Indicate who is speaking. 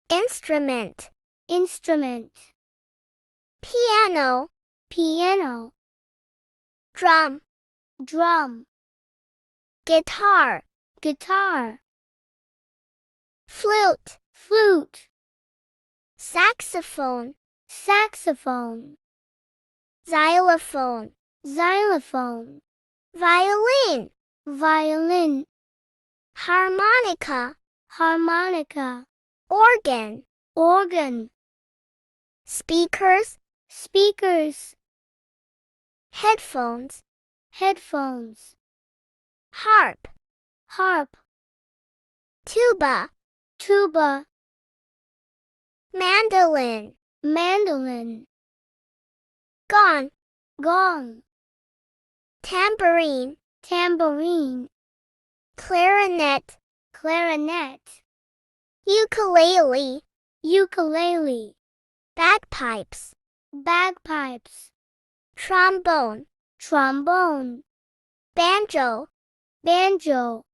Speaker 1: instrument,
Speaker 2: instrument,
Speaker 1: piano,
Speaker 2: piano,
Speaker 1: drum,
Speaker 2: drum,
Speaker 1: guitar,
Speaker 2: guitar,
Speaker 1: flute,
Speaker 2: flute,
Speaker 1: saxophone,
Speaker 2: saxophone,
Speaker 1: xylophone,
Speaker 2: xylophone,
Speaker 1: violin,
Speaker 2: violin,
Speaker 1: harmonica,
Speaker 2: harmonica,
Speaker 1: organ,
Speaker 2: organ,
Speaker 1: speakers,
Speaker 2: speakers,
Speaker 1: headphones,
Speaker 2: headphones,
Speaker 1: harp,
Speaker 2: harp,
Speaker 1: tuba,
Speaker 2: tuba,
Speaker 1: mandolin,
Speaker 2: mandolin,
Speaker 1: gong,
Speaker 2: gong,
Speaker 1: tambourine,
Speaker 2: tambourine,
Speaker 1: clarinet,
Speaker 2: clarinet,
Speaker 1: ukulele,
Speaker 2: ukulele,
Speaker 1: bagpipes,
Speaker 2: bagpipes,
Speaker 1: trombone,
Speaker 2: trombone,
Speaker 1: banjo,
Speaker 2: banjo,